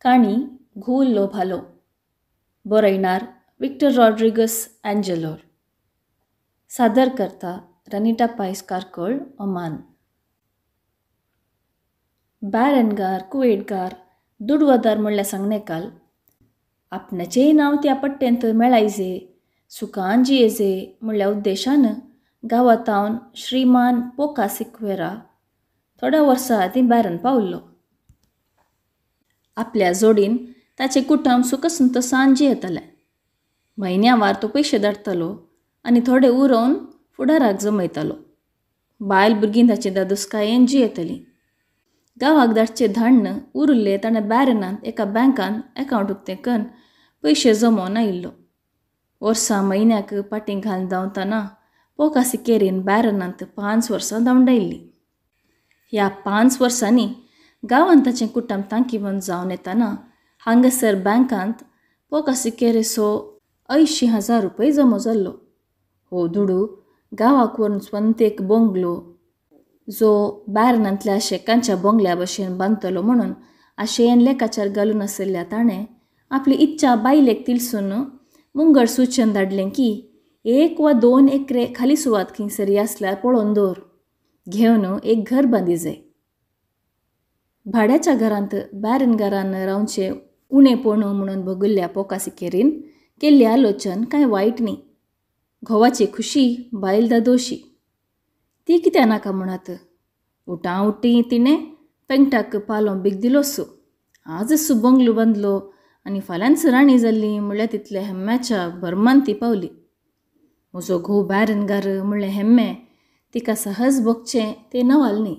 काणी घूल लोभालो बरयणार विक्टर रॉड्रिगस एंजेलोर सादर करता रनिटा पायस कारकोळ ओमान बॅरनगार कुवेटगार दुडवदार म्हणल्या सांगणेकाल आपणाचेय नाव त्या पट्टेंत मेळायजे सुखान जियेजे म्हणल्या उद्देशान गांवांतावन श्रीमान पोका सिक्वेरा थोड्या वर्सां आदीं बॅरन पावल्लो. आपल्या जोडीन ताचे कुटुंब सुखसंतोषान जियेतले. म्हयन्यावार तो पयशे धाडटलो आनी थोडे उरोवन फुडाराक जमयतलो. बायल भुरगीं ताचे दादोसकायेन जियेतलीं. गांवाक धाडचे धाडन उरिल्ले ताणें बॅरनांत एका बँकान अकावंट उक्तें करून पयशे जमोवन आयिल्लो. वर्सां म्हयन्याक पाटींग घालून धांवतना पोका सिकेरीन बॅरनांत 5 वर्सां धांवडायिल्लीं. ह्या 5 वर्सांनी गांवांत ताचें कुटुंब तांकीबंद जावन येताना हांगासर बँकांत पोका सिकेरेसो 80,000 रुपये जमो जाल्लो. हो दुडू गांवाक व्हरून स्वंतेक बंगलो जो बॅरनांतल्या शेकांच्या बंगल्या भशेन बांदतलो म्हणून आशेन लेखाचार घालून आसल्या ताणें आपली इच्छा बायलेक तिलसून मुंगड सूचन धाडलें की 1 वा 2 एकरे खाली सुवात खंयसरी आसल्यार पळोवन दवर, घेवन एक घर बांदी जाय. भाड्याच्या घरांत बॅरनगारान रावचे उणेपण म्हणून भोगिल्ल्या पोका सिकेरीन केल्लें आलोचन कांय वायट न्ही. घोवाची खुशी बायल दादोशी ती कित्या नाका म्हणत. उठां उठी तिणें पेंगटाक पालो बीग दिलोसो. आजच बंगलो बांदलो आनी फाल्यांच राणी जाल्ली म्हणल्यार तितले हेम्म्याच्या भरमान ती पावली. म्हजो घोव बॅरनगार म्हणलें हेम्में तिका सहज भोगचें तें नवाल न्ही.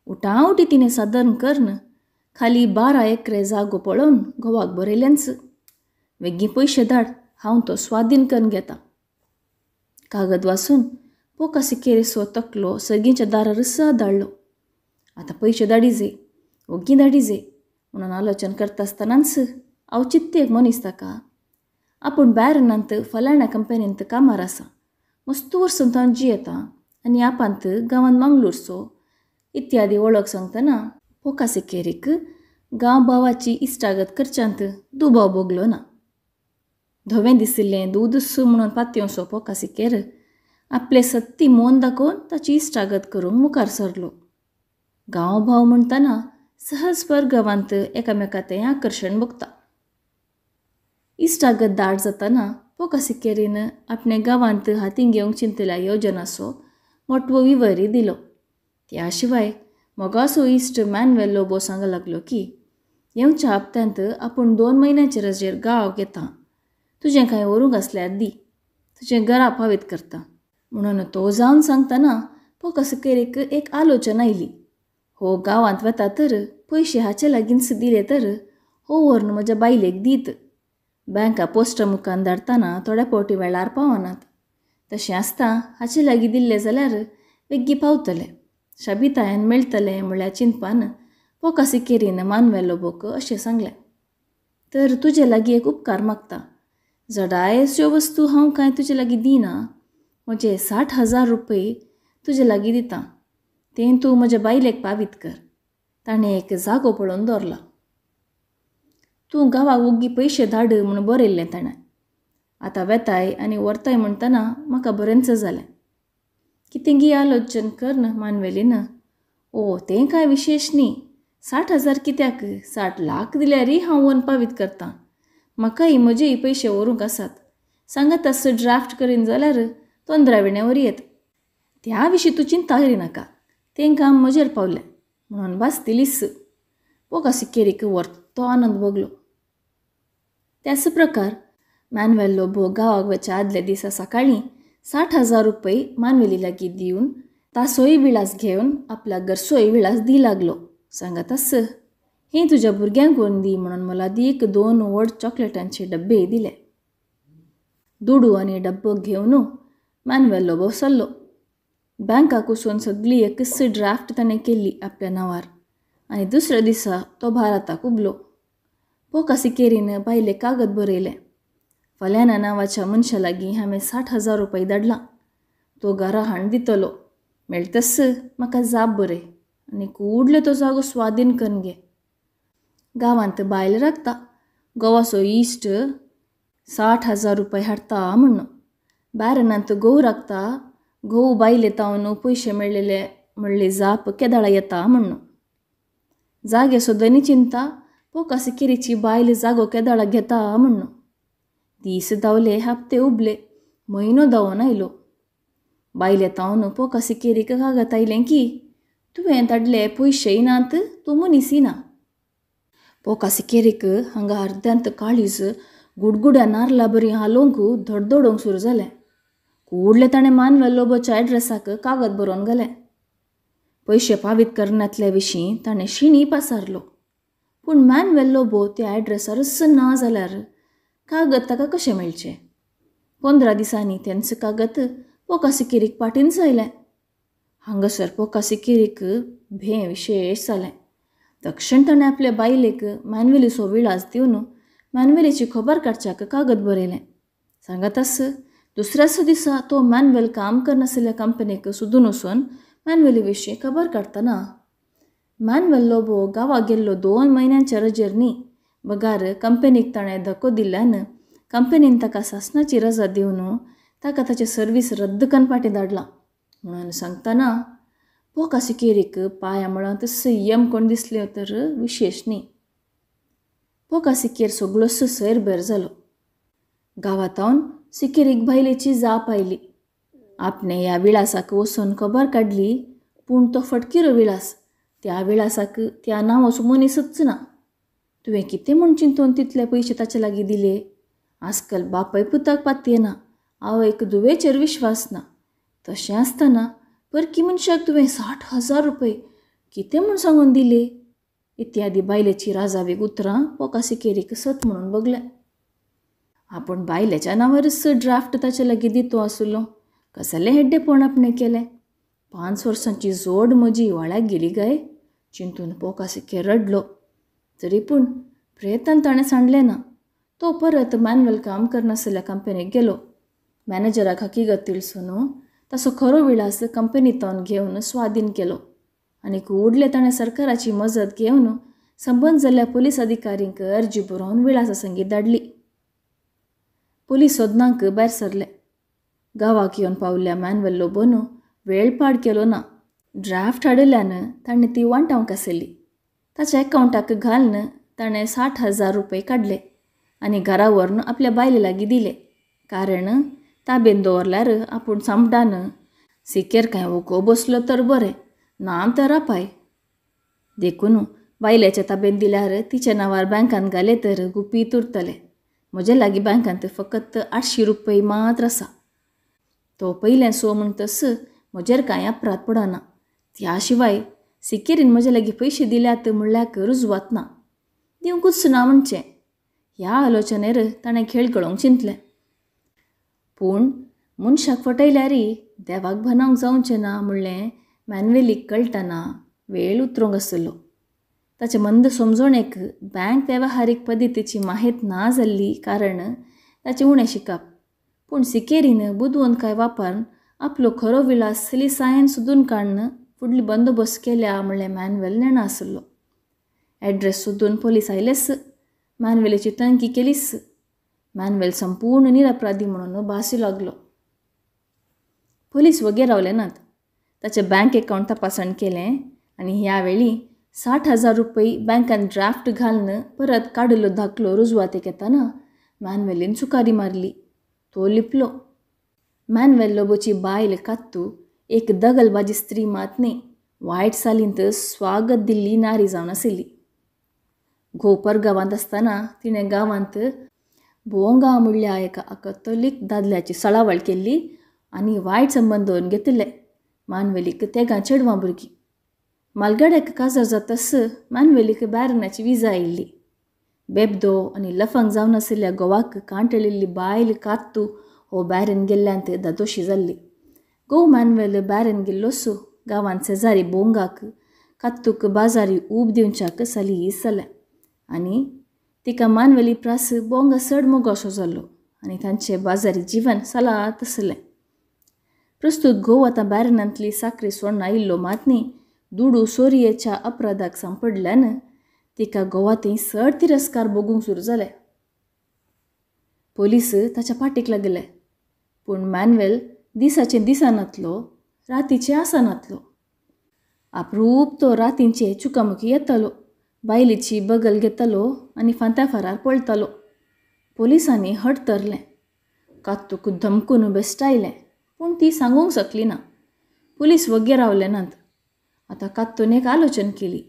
उठां उठी तिणें सादर करन खाली 12 एकरे जागो पळोवन घोवाक बरयलेंच. वेगीं पयशे धाड, हांव तो स्वाधीन करून घेता. कागद वाचून पोका सिकेरेसो तकलो सगळींच्या दारार धाडलो. आतां पयशे धाडिजे ओगी धाडिजे म्हणून आलोचन करता आसतनाच औचित्य एक मनीस ताका आपूण बॅरनांत फलाण्या कंपनींत कामार आसा, मस्त वर्सां थंय जियेता आनी आपांत गांवांत मंगळूरचो इत्यादी वळख सांगतना पोका सिकेरीक गांव भावाची इश्टागत करच्यांत दुबाव भोगलो ना. धवें दिसिल्लें दूदस म्हणून पातयेवसो पोका सिकेर आपले सत्ती मोन दाखोवन ताची इश्टागत करूंक मुखार सरलो. गांव भाव म्हणटना सहज परगांवांत एकामेकांतें आकर्शण भोगता. इश्टागत दाट जातना पोका सिकेरीन आपणे गांवांत हातीन घेवंक चिंतल्या येवजनाचो मोटवो विवरी दिलो. त्या शिवाय मोगाचो इश्ट मॅन्युएल लोबो सांगूंक लागलो की येवच्या हप्त्यांत आपूण 2 म्हयन्याचे रजेर गांवाक येता. तुजें कांय व्हरूंक आसल्यार दी, तुजें घरा फावीत करता. म्हणून तो जावन सांगतना पोका सिकेरीक एक आलोचन आयली. हो गांवांत वता तर पयशे हाचे लागींच दिले तर हो व्हरून म्हज्या बायलेक दीत. बँका पोस्टा मुखान धाडटना थोड्या पावटी वेळार पावनात. तशें आसता हाचे लागीं दिल्ले जाल्यार बेगीन पावतले, शाबितायेन मेळटले म्हणल्यार चिंतपान पोका सिकेरीन मॅन्युएल लोबोक अशें सांगलें. तर तुजे लागीं एक उपकार मागता. जडाय अश्यो वस्तू हांव कांय तुजे लागीं दिना. म्हजे 60,000 रुपये तुजे लागीं दिता. तें तूं म्हज्या बायलेक पावीत कर. ताणें एक जागो पळोवन दवरला. तूं गांवाक ओगी पयशे धाड म्हणून बरयल्लें ताणें. आतां वेताय आनी व्हरताय म्हणटना म्हाका बरेंच जालें. कितें गी आलोचन करन मानवेलीन. ओ तें कांय विशेश न्ही. 60,000 कित्याक, 60 लाख दिल्यारय हांव व्हरून पावीत करतां. म्हाकाय म्हजेय पयशे व्हरूंक आसात. सांगात आस ड्राफ्ट करीन जाल्यार 15 वरी येत. त्या विशीं तूं चिंता करिनाका. तें काम म्हजेर पावलें म्हणून भास दिलीस. पोका सिकेरीक व्हरतो आनंद भोगलो. त्याच प्रकार मॅन्युएल लोबो गांवाक वच्या आदल्या दिसा सकाळीं 60,000 रुपये मानवेली लागीं दिवन तासोय विळास घेवन आपल्या घरचोय विळास दी लागलो. सांगात आस हें तुज्या भुरग्यांक व्हरून दी म्हणून मला दी 2 व्हड चॉकलेटांचे डब्बे दिले. दुडू आनी डब्बो घेवन मॅन्युएल लोबो सरलो. बँकाक वचून सगळी एकच ड्राफ्ट ताणें केल्ली आपल्या नांवार आनी दुसऱ्या दिसा तो भारताक उबलो. पोका सिकेरीन बायले कागद बरयले. फाल्यां नांवाच्या मनशा लागीं हांवें 60,000 रुपये धाडला. तो घरा हाडून दितलो. मेळटस म्हाका जाप बरय आनी कुडले तो जागो स्वाधीन करून घे. गांवांत बायल राखता गोवाचो इश्ट 60,000 रुपये हाडटा म्हणून. बारनांत घोव राखता घोव बायले तावन पयशे मेळलेले म्हणले जाप केदाळा येता म्हणून. जाग्याचो दनी चिंता पोका सिकेरीची बायल जागो केदाळा घेता म्हणून. दीस धांवले, हप्ते उबले, म्हयनो धांवन आयलो. बायले तावन पोका सिकेरीक कागद आयलें की तुवें धाडले पयशे येनात, तूं मनीस येना. पोका सिकेरीक हांगा अर्द्यांत काळीज गुडगुड्या नारला बरी हालोवंक धडधडोवंक सुरू जालें. कुडले ताणें मानवेल लोबोच्या एड्रेसाक कागद बरोवन घालें. पयशे फारीक करण्यांतल्या विशीं ताणें शिणी पासारलो. पूण मॅन्युएल लोबो त्या एड्रेसारच ना जाल्यार कागद ताका कशें मेळचे. 15 दिसांनी तेंच कागद पोका सिकेरीक पाटींच आयलें. हांगासर पोका सिकेरीक भें विशेश जालें. तक्षण ताणें आपल्या बायलेक मॅन्युएलीचो विळास दिवन मॅन्युएलीची खबर काडच्याक कागद बरयलें. सांगात आस, दुसऱ्याच दिसा तो मॅन्युएल काम करनासल्या कंपनीक सोदून वचून मॅन्युएली विशीं खबर काडतना मॅन्युएल लोबो गांवाक गेल्लो 2 म्हयन्यांच्या रजेर न्ही, बगार कंपनीक ताणें धक्को दिल्ल्यान कंपनीन ताका सासणाची रजा दिवन ताका ताचे सर्वीस रद्द करपाटी धाडला म्हणून सांगतना पोका सिकेरीक पांया मुळांत संयम कोण दिसले तर विशेश न्ही. पोका सिकेर सगळोच सैरभैर जालो. गांवांतावन सिकेरीक बायलेची जाप आयली. आपणे ह्या विळासाक वचून खबर काडली, पूण तो फटकिरो विळास, त्या विळासाक त्या नांवाचो मनीसच ना. तुवें कितें म्हूण चिंतून तितले पयशे ताचे लागीं दिले. आजकाल बापाय पुताक पात येना, आवयक धुवेचेर विश्वास ना. तशें आसतना परकी मनशाक तुवें 60,000 रुपये कितें म्हूण सांगून दिले. इत्यादी बायलेची राजावीक उतरां पोका सिकेरीक सत म्हणून बगलें. आपूण बायलेच्या नांवारच ड्राफ्ट ताचे लागीं दितो आसलो. कसलें हेड्डेपण आपणें केलें. 5 वर्सांची जोड म्हजी हिवाळ्याक गेली गाय चिंतून पोका सिकेर रडलो. तरी पूण प्रयत्न ताणें सांडलें ना. तो परत मॅन्युएल काम करनासल्या कंपनीक गेलो. मॅनेजराक हकीकत तिळसून ताचो खरो विळास कंपनींतावन घेवन स्वाधीन केलो आनी उडले ताणें सरकाराची मजत घेवन संबंद जाल्ल्या पुलीस अधिकारींक अर्जी बरोवन विळासा संगीत धाडली. पुलीस सोदनाक भायर सरले. गांवाक येवन पावल्ल्या मॅन्युएल लोबोन वेळ पाड केलो ना. ड्राफ्ट हाडिल्ल्यान ताणें ती वांटावंक आसली. ताच्या अकावंटाक घालन ताणें 60,000 रुपये काडले आनी घरा व्हरून आपल्या बायले लागीं दिले. कारण ताबेन दवरल्यार आपूण सांबडान सिकेर कांय ओको बसलो तर बरें, नाम तर आपाय. देखून बायलेच्या ताबेन दिल्यार तिच्या नांवार बँकांत घाले तर गुपीत उरतले. म्हजे लागीं बँकांत फकत 800 रुपये मात्र आसा. तो पयलें सो म्हणटस म्हजेर कांय अपराध पडना. त्या शिवाय सिकेरीन म्हजे लागीं पयशे दिल्यात म्हणल्यार रुजवात ना. दिवंकूच ना म्हणचें. ह्या आलोचनेर ताणें खेळगळोवंक चिंतलें. पूण मनशाक फटयल्यारय देवाक भनावंक जावचें ना म्हणलें मॅन्युएलीक कळटना वेळ उतरूंक आसलो. ताचे मंद समजणेक बँक वेवहारीक पद्दतीची माहीत ना जाल्ली कारण ताचें उणें शिकप. पूण सिकेरीन बुदवंत वापरून आपलो खरो विळास लिसायन सोदून काडन फुडली बंदोबस्त केल्या म्हणलें मॅन्युएल नेणा आसलो. एड्रेस सोदून पोलीस आयलेस. मॅन्युएलीची तंकी केलीस. मॅन्युएल संपूर्ण निरपराधी म्हणून भासू लागलो. पोलीस वगेर रावले नात. ताचे बँक अकावंट तपासण केलें आनी ह्या वेळी 60,000 रुपये बँकान ड्राफ्ट घालन परत काडिल्लो धाकलो रुजवातेक येताना मॅन्युएलीन चुकारी मारली. तो लिपलो. मॅन्युएल लोबोची बायल कात्तू एक दगलबाजी स्त्री मात न्ही, वायट सालींत स्वागत दिल्ली नारी जावन आशिल्ली. घोपर गांवांत आसतना तिणें गांवांत भोवगांव म्हणल्या एका कॅथोलीक दादल्याची सळावळ केल्ली आनी वायट संबंद दवरून घेतिल्ले. मॅन्युएलीक तेगा चेडवां भुरगीं. मालगाड्याक काजार जातास मॅन्युएलीक बॅरनाची विजा आयिल्ली. बेबदो आनी लफंग जावन आशिल्ल्या घोवाक कांटळिल्ली बायल कात्तू हो बॅरेन गेल्ल्यांत दादोशी जाल्ली. घोव मॅन्युएल बॅरेन गेल्लोसो गांवांत शेजारी बोंगाक कात्तूक बाजारी ऊब दिवच्याक सलीस जालें आनी तिका मॅन्युएली प्रास बोंगा चड मोगोसो जाल्लो आनी तांचें बाजारी जिवन सालात आसलें. प्रस्तूत घोव आतां बॅरनांतली साखरी सोडून आयिल्लो मात न्ही, दुडू सोरयेच्या अपराधाक सांपडल्यान तिका गोवातय चड तिरस्कार बगूंक सुरू जाले. पोलीस ताच्या फाटीक लागले, पूण मॅन्युएल दिसाचे दिसनातलो, रातीचे आसनातलो. आपरूप तो रातींचे चुकामुकी येतालो, बायलेची बगल घेतालो आनी फांत्या फारार पळतालो. पोलिसांनी हट धरलें. कात्तूक धमकून बेश्टायलें, पूण ती सांगूंक शकली ना. पुलीस वग्गे रावले नात. आतां कात्तून एक आलोचन केली.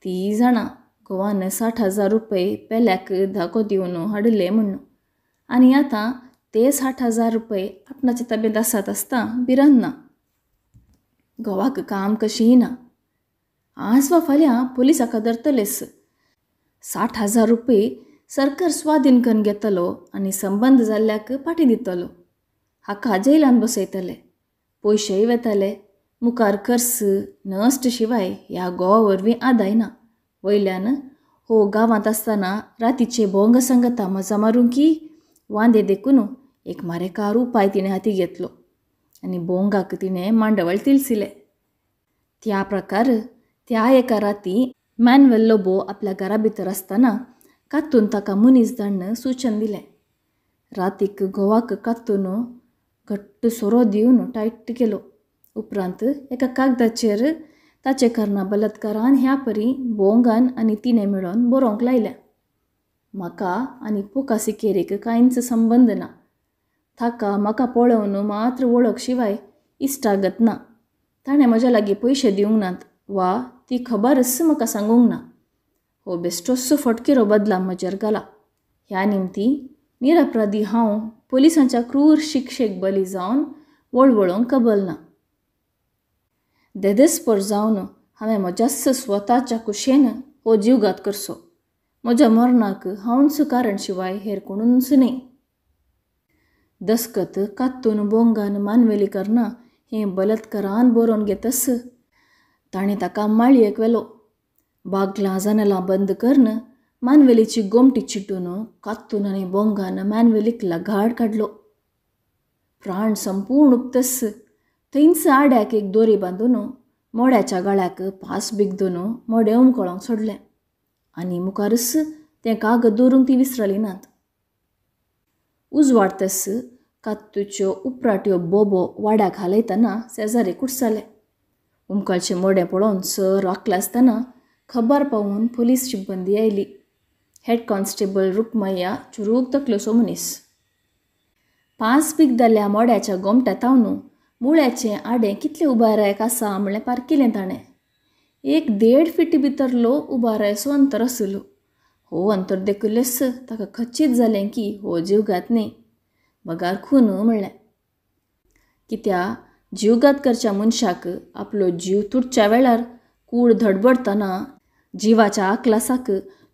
ती जाणा गोवान 60,000 रुपये पेल्याक धाको दिवन हाडले म्हणून, आनी आतां ते 60,000 रुपये आपणाच्या ताब्यांत आसात आसता भिरांत ना. गोवाक काम कशींय ना. आज वा फाल्यां पुलिसाक धरतलेच. 60,000 रुपये सरकार स्वाधीन करून घेतलो आनी संबंद जाल्ल्याक फाटी दितलो. हाका जेलान बसयतले. पयशेय वेताले. मुखार कर्स नश्ट शिवाय ह्या गोवा वरवीं आदाय ना. वयल्यान हो गांवांत आसतना रातीचे भोंग सांगता मजा मारूंक की वांदे देखून एक मारेकार उपाय तिणें हाती घेतलो आनी भोंगाक तिणें मांडवळ तिलसिलें. त्या प्रकार त्या एका राती मॅन्युएल लोबो आपल्या घरा भितर आसतना कात्तून ताका मनीस धाडन सूचन दिलें. रातीक गोवाक कात्तून घट्ट सोरो दिवन टायट केलो. उपरांत एका कागदाचेर ताचे करना बलात्कारान ह्या परी भोंगान आनी तिणें मेळोन बरोवंक लायल्या. म्हाका आनी पोका सिकेरीक कांयच संबंद ना. ताका म्हाका पळोवन मात्र वळख शिवाय इश्टागत ना. ताणें म्हज्या लागीं पयशे दिवंक नात वा ती खबरच म्हाका सांगूंक ना. हो बेश्टोसो फटकेरो बदला म्हजेर घाला. ह्या निमती निरपराधी हांव पुलिसांच्या क्रूर शिक्षेक बली जावन वळवळोंक कबल ना. देदेस्पर जावन हांवें म्हज्याच स्वताच्या कुशेन हो जीवघात करचो. म्हज्या मरणाक हांवच कारण शिवाय हेर कोणूच न्ही. दसकत कात्तून बोंगान मानवेली करना हें बलात्कारान बरोवन घेतस. ताणें ताका माळयेक व्हेलो. बागलां जनेलां बंद करून मानवेलीची गोमटी चिड्डून कात्तून आनी बोंगान मॅन्युएलीक लगाड काडलो. प्राण संपूर्ण उपतस थंयच आड्याक एक दोरी बांदून मोड्याच्या गळ्याक पास बिगदून मोडें उमकळोंक सोडलें आनी मुखारच तें कागद दवरूंक ती विसरली नात. उजवाडतस कात्तूच्यो उपराट्यो बोबो वाड्याक हालयतना शेजारी कुडसाले. उमकळचें मोडें पळोवन सर वाकला आसतना खबर पावून पुलीस सिब्बंदी आयली. हेड कॉन्स्टेबल रुक्मय्या चुरूक तकल्योसो मनीस. पास बिगदल्ल्या मोड्याच्या गोमट्यातावन मुळ्याचें आडें कितलें उबारायक आसा म्हणलें पारकिलें ताणें. 1.5 फीट भितरलो उबारायसो अंतर आसलो. हो अंतर देखूनच ताका खच्चीत जालें की हो जीवघात न्ही, बगार खून म्हणलें. कित्या जीवघात करच्या मनशाक आपलो जीव तुटच्या वेळार कूड धडबडतना जिवाच्या आकलासाक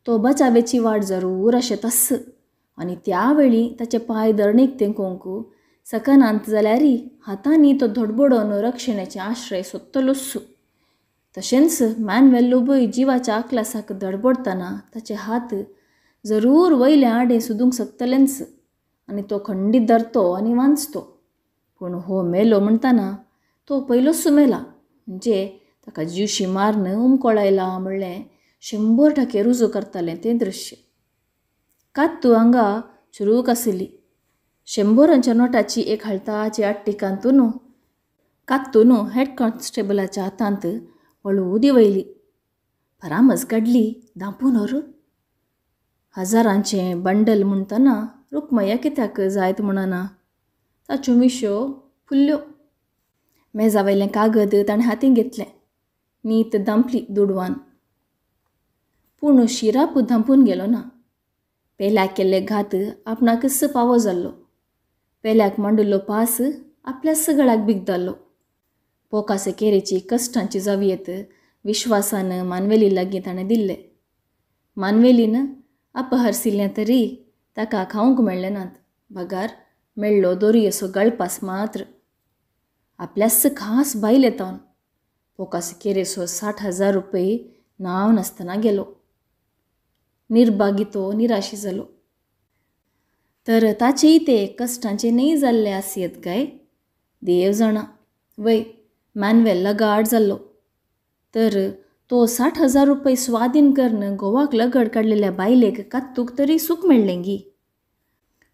तो बचावेची वाट जरूर आशेत आस आनी त्या वेळी ताचे पांय धरणीक तेंकोंक सकनांत जाल्यारय हातांनी तो धडबडोवन रक्षणेचे आश्रय सोदतलोच. तशेंच मॅन्युएल लोबोय जिवाच्या आकलासाक धडबडतना ताचे हात जरूर वयले आडें सुदूंक शकतलेंच आनी तो खंडीत धरतो आनी वांचतो. पूण हो मेलो म्हणटना तो पयलोच मेला म्हणजे ताका जीवशी मारन उमकोळायला म्हणलें 100% रुजू करतालें तें दृश्य. कात्तू हांगा चुरूक आसली. 100 नोटाची एक हळताची आट्टी कात्तून हेड कॉन्स्टेबलाच्या हातांत हळू वयली. फरामज काडली धांपून हर. हजारांचें बंडल म्हणटना रुक्मय्या कित्याक जायत म्हणना. ताच्यो मिश्यो फुल्ल्यो. मेजा वयलें कागद ताणें हातीन घेतलें. नीत धांपली दुडवान. पूण शिराप धांपून गेलो ना. पेल्याक केल्ले घात आपणाकच फावो जाल्लो. पेल्याक मांडिल्लो पास आपल्याच गळ्याक बिगदाल्लो. पोका सिकेरीची कश्टांची जवियत विश्वासान मानवेली लागीं ताणें दिल्ले. मानवेलीन अपहरसिल्लें तरी ताका खावंक मेळ्ळें नात. बगार मेळ्ळो दोरयेचो गळपास मात्र. आपल्याच खास बायल येतावन पोका सिकेरेचो 60,000 रुपये नांव नासतना गेलो. निर्भागी तो निराशी जालो. तर ताचेय ते कश्टांचे न्ही जाल्ले आसयत काय देव जाणा. वय मॅन्युएल लगाड जाल्लो. तर तो 60,000 रुपये स्वाधीन करून गोवाक लगड काडलेल्या बायलेक कात्तूक तरी सूख मेळ्ळेंगी.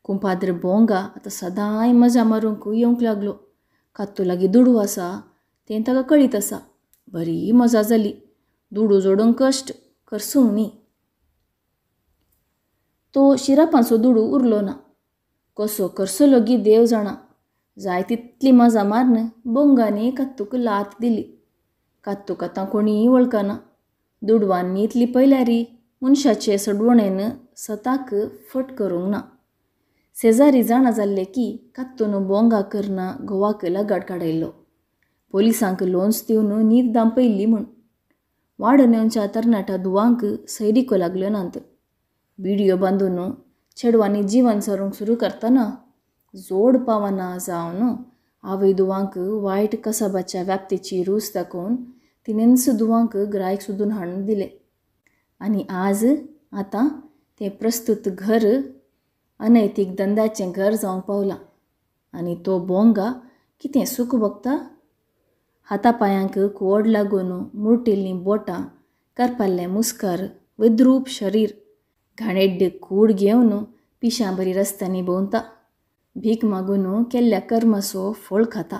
कुंपाद्र बोंगा आतां सदांय मजा मारूंक येवंक लागलो. कात्तू लागीं दुडू आसा तें ताका कळीत आसा. बरी मजा जाली. दुडू जोडूंक कश्ट करसूं न्ही. तो शिरापांचो दुडू उरलो ना. कसो करसलो गी देव जाणा. जाय तितली मजा मारन बोंगांनी कात्तूक लात दिली. कात्तूक आतां कोणीय वळखना. दुडवांनी इतली पयल्यारी मनशाचे सडवणेन स्वताक फट करूंक ना. शेजारी जाणा जाल्ले की कात्तून बोंगा करना घोवाक लगाड काडयल्लो. पोलिसांक लोन्स दिवन न्हीद दांपयल्ली म्हूण. वाडून येवच्या तरणाट्या धुवांक सैरीको लागल्यो नात. बिडयो बांदून चेडवांनी जीवन सरूंक सुरू करतना जोड पावना जावन आवय धुवांक वायट कसाबाच्या व्याप्तीची रूच दाखोवन तिनेंच धुवांक गिरायक सोदून हाडून दिलें. आनी आज आतां तें प्रस्तुत घर अनैतीक धंद्याचें घर जावंक पावलां. आनी तो बोंगा कितें सूख भोगता. हातापांयांक कोड लागून मुर्टिल्लीं बोटां, करपाल्लें मुस्कार, विद्रूप शरीर, घाणेड्ड कूड घेवन पिशां बरी रस्त्यांनी भोंवता. भीक मागून केल्ल्या कर्माचो फळ खाता.